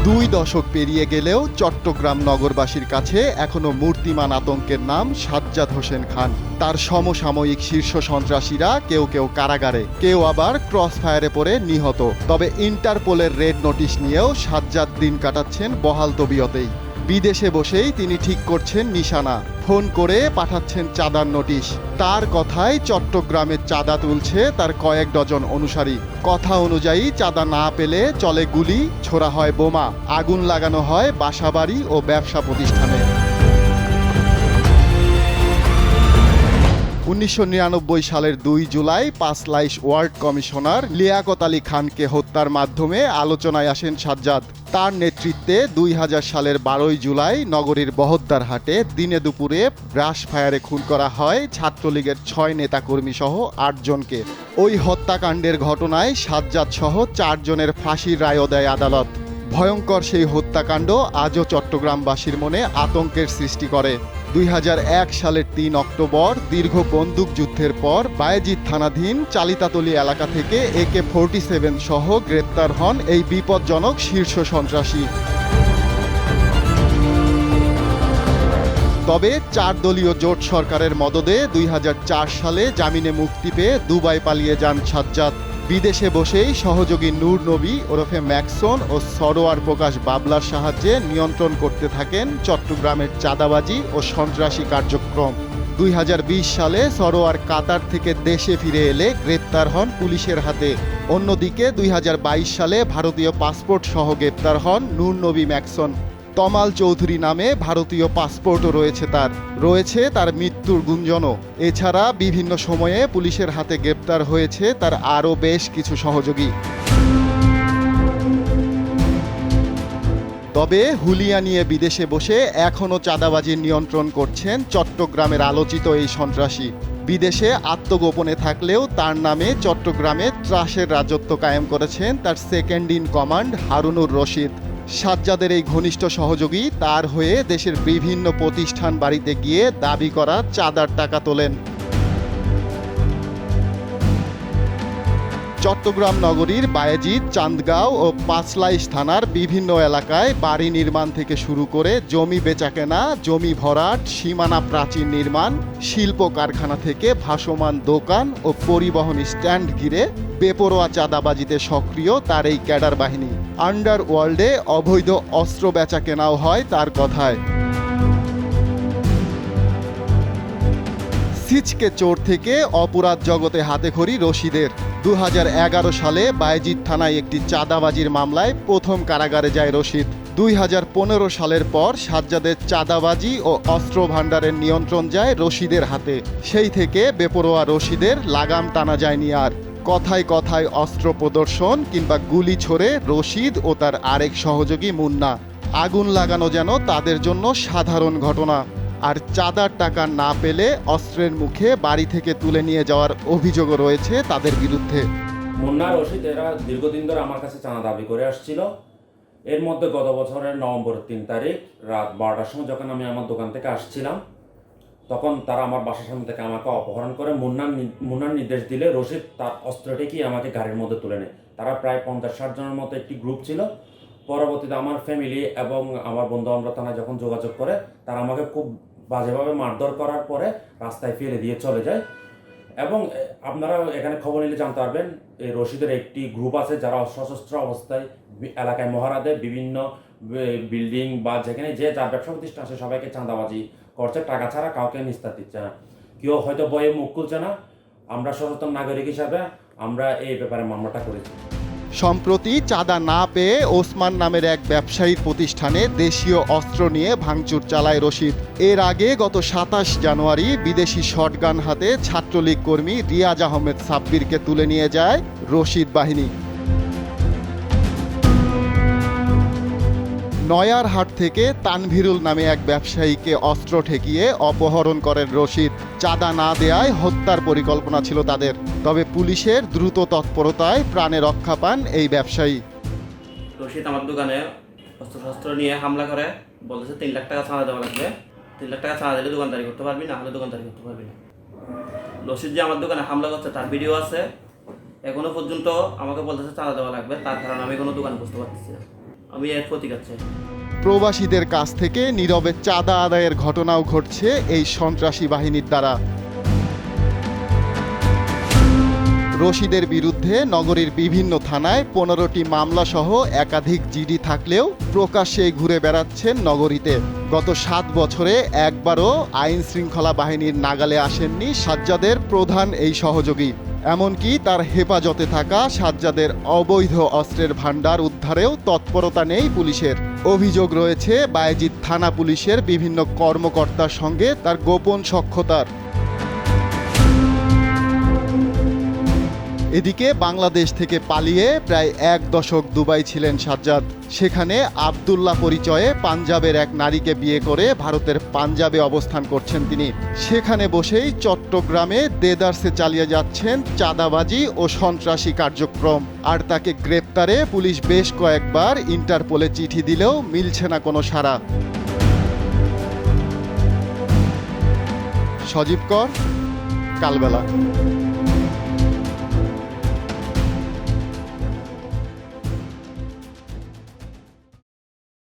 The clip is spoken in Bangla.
2 দশক পেরিয়ে গেলেও চট্টগ্রাম নগরবাসীর কাছে এখনো মূর্তিমান আতঙ্কের নাম সাজ্জাদ হোসেন খান। তার সমসাময়িক শীর্ষ সন্ত্রাসীরা কেউ কেউ কারাগারে, কেউ আবার ক্রসফায়ারে পড়ে নিহত। তবে ইন্টারপোলের রেড নোটিশ নিয়েও সাজ্জাদ দিন কাটাচ্ছেন বহাল তবিয়তেই। বিদেশে বসেই তিনি ঠিক করছেন নিশানা, ফোন করে পাঠাচ্ছেন চাঁদার নোটিশ। তার কথায় চট্টগ্রামে চাঁদা তুলছে তার কয়েক ডজন অনুসারী। কথা অনুযায়ী চাঁদা না পেলে চলে গুলি, ছোড়া হয় বোমা, আগুন লাগানো হয় বাসাবাড়ি ও ব্যবসা প্রতিষ্ঠানে। 1999 সালের 2 জুলাই পাঁচলাইশ ওয়ার্ড কমিশনার লিয়াকত আলী খানকে হত্যার মাধ্যমে আলোচনায় আসেন সাজ্জাদ। তার নেতৃত্বে 2000 সালের 12 জুলাই নগরীর বহদ্দারহাটে দিনে দুপুরে ব্রাশ ফায়ারে খুন করা হয় ছাত্রলীগের 6 নেতাকর্মী সহ 8 জনকে। ওই হত্যাকাণ্ডের ঘটনায় সাজ্জাদ সহ 4 জনের ফাঁসির রায়ও দেয় আদালত। ভয়ঙ্কর সেই হত্যাকাণ্ড আজও চট্টগ্রামবাসীর মনে আতঙ্কের সৃষ্টি করে। 2001 সালের 3 অক্টোবর দীর্ঘ বন্দুকযুদ্ধের পর বায়েজিদ থানাধীন চালিতাতলী এলাকা থেকে AK-47 সহ গ্রেপ্তার হন এই বিপজ্জনক শীর্ষ সন্ত্রাসী। তবে 4 দলীয় জোট সরকারের মদদে 2004 সালে জামিনে মুক্তি পেয়ে দুবাই পালিয়ে যান সাজ্জাদ। বিদেশে বসেই সহযোগী নূর নবী ওরফে ম্যাক্সন ও সরোয়ার প্রকাশ বাবলার সাহায্যে নিয়ন্ত্রণ করতে থাকেন চট্টগ্রামের চাঁদাবাজি ও সন্ত্রাসী কার্যক্রম। 2020 সালে সরোয়ার কাতার থেকে দেশে ফিরে এলে গ্রেপ্তার হন পুলিশের হাতে। অন্যদিকে 2022 সালে ভারতীয় পাসপোর্ট সহ গ্রেপ্তার হন নূর নবী ম্যাক্সন। তমাল চৌধুরী নামে ভারতীয় পাসপোর্টও রয়েছে তার মৃত্যুর গুঞ্জনও। এছাড়া বিভিন্ন সময়ে পুলিশের হাতে গ্রেপ্তার হয়েছে তার আরও বেশ কিছু সহযোগী। তবে হুলিয়া নিয়ে বিদেশে বসে এখনও চাঁদাবাজির নিয়ন্ত্রণ করছেন চট্টগ্রামের আলোচিত এই সন্ত্রাসী। বিদেশে আত্মগোপনে থাকলেও তার নামে চট্টগ্রামে ত্রাসের রাজত্ব কায়েম করেছেন তার second in command Harunur Rashid. সাজ্জাদের এই ঘনিষ্ঠ সহযোগী তার হয়ে দেশের বিভিন্ন প্রতিষ্ঠান বাড়িতে গিয়ে দাবি করা চাঁদার টাকা তোলেন। চট্টগ্রাম নগরীর বায়েজিদ, চান্দগাঁও ও পাঁচলাইশ থানার বিভিন্ন এলাকায় বাড়ি নির্মাণ থেকে শুরু করে জমি বেচাকেনা, জমি ভরাট, সীমানা প্রাচীর নির্মাণ, শিল্প কারখানা থেকে ভাসমান দোকান ও পরিবহন স্ট্যান্ড ঘিরে বেপরোয়া চাঁদাবাজিতে সক্রিয় তার এই ক্যাডার বাহিনী। আন্ডারওয়ার্ল্ডে অবৈধ অস্ত্র বেচাকেনাও হয় তার কথায়। সিচকে চোর থেকে অপরাধ জগতে হাতেখড়ি রশিদের। 2011 সালে বায়েজিদ থানায় একটি চাঁদাবাজির মামলায় প্রথম কারাগারে যায় রশিদ। 2015 সালের পর সাজ্জাদের চাঁদাবাজি ও অস্ত্র ভাণ্ডারের নিয়ন্ত্রণ যায় রশিদের হাতে। সেই থেকে বেপরোয়া রশিদের লাগাম টানা যায়নি আর। কথায় কথায় অস্ত্র প্রদর্শন কিংবা গুলি ছোড়ে রশিদ ও তার আরেক সহযোগী মুন্না। আগুন লাগানো যেন তাদের জন্য সাধারণ ঘটনা। আর চাঁদার টাকা না পেলে অস্ত্রের মুখে বাড়ি থেকে তুলে নিয়ে যাওয়ার অভিযোগও রয়েছে তাদের বিরুদ্ধে। মুন্না রশিদ এরা দীর্ঘদিন ধরে আমার কাছে চাঁদা দাবি করে আসছিল। এর মধ্যে গত বছরের নভেম্বরের 3 তারিখ রাত 12টার সময় যখন আমি আমার দোকান থেকে আসছিলাম, তখন তারা আমার বাসার সামনে থেকে আমাকে অপহরণ করে মুন্নার নির্দেশ দিলে রশিদ তার অস্ত্রটিকেই আমাকে গাড়ির মধ্যে তুলে নেয়। তারা প্রায় 50-60 জনের মতো একটি গ্রুপ ছিল। পরবর্তীতে আমার ফ্যামিলি এবং আমার বন্ধু বান্ধব থানায় যখন যোগাযোগ করে, তারা আমাকে খুব বাজেভাবে মারধর করার পরে রাস্তায় ফেলে দিয়ে চলে যায়। এবং আপনারা এখানে খবর নিলে জানতে পারবেন, এই রশিদের একটি গ্রুপ আছে যারা সশস্ত্র অবস্থায় এলাকায় মহড়া দেয়, বিভিন্ন বিল্ডিং বা যেখানে যে যার ব্যবসা প্রতিষ্ঠান আছে সবাইকে চাঁদাবাজি করছে, টাকা ছাড়া কাউকে নিস্তার দিচ্ছে না। কেউ হয়তো বয়ে মুখ খুলছে না। আমরা সচেতন নাগরিক হিসাবে আমরা এই ব্যাপারে মামলাটা করেছি। সম্প্রতি চাঁদা না পেয়ে ওসমান নামের এক ব্যবসায়ীর প্রতিষ্ঠানে দেশীয় অস্ত্র নিয়ে ভাঙচুর চালায় রশিদ। এর আগে গত 27 জানুয়ারি বিদেশি শটগান হাতে ছাত্রলীগ কর্মী রিয়াজ আহমেদ সাব্বিরকে তুলে নিয়ে যায় রশিদ বাহিনী। নয়ারহাট থেকে তানভীরুল নামে এক ব্যবসায়ীকে অস্ত্র ঠেকিয়ে অপহরণ করেন রশিদ। চাঁদা না দেয়ায় হত্যার পরিকল্পনা ছিল তাদের। তবে পুলিশের দ্রুত তৎপরতায় প্রাণে রক্ষা পান এই ব্যবসায়ী। রশিদ আমার দোকানে অস্ত্র নিয়ে হামলা করে, বলেছে 3 লাখ টাকা চাঁদা দেওয়া লাগবে। 3 লাখ টাকা চাঁদা দিলে দোকানদারি করতে পারবি, না হলে দোকানদারি করতে পারবি না। রশিদ যে আমার দোকানে হামলা করছে তার ভিডিও আছে। এখনো পর্যন্ত আমাকে বলতেছে চাঁদা দেওয়া লাগবে, তার কারণে আমি কোনো দোকান বুঝতে পারতেছি না। আমি এর প্রতিকার চাই। প্রবাসীদের কাছ থেকে নীরবে চাঁদা আদায়ের ঘটনাও ঘটছে এই সন্ত্রাসী বাহিনীর দ্বারা। রশিদের বিরুদ্ধে নগরীর বিভিন্ন থানায় 15টি মামলাসহ একাধিক জিডি থাকলেও প্রকাশ্যেই ঘুরে বেড়াচ্ছেন নগরীতে। গত 7 বছরে একবারও আইন শৃঙ্খলা বাহিনীর নাগালে আসেননি সাজ্জাদের প্রধান এই সহযোগী। এমনকি তার হেফাজতে থাকা সাজ্জাদের অবৈধ অস্ত্রের ভাণ্ডার উদ্ধারেও তৎপরতা নেই পুলিশের। অভিযোগ রয়েছে বায়েজিদ থানা পুলিশের বিভিন্ন কর্মকর্তার সঙ্গে তার গোপন সখ্যতার। এদিকে বাংলাদেশ থেকে পালিয়ে প্রায় 1 দশক দুবাই ছিলেন সাজ্জাদ। সেখানে আবদুল্লাহ পরিচয়ে পাঞ্জাবের এক নারীকে বিয়ে করে ভারতের পাঞ্জাবে অবস্থান করছেন তিনি। সেখানে বসেই চট্টগ্রামে দেদারসে চালিয়ে যাচ্ছেন চাঁদাবাজি ও সন্ত্রাসী কার্যক্রম। আর তাকে গ্রেপ্তারে পুলিশ বেশ কয়েকবার ইন্টারপোলে চিঠি দিলেও মিলছে না কোনো সাড়া। সজীব কর, কালবেলা।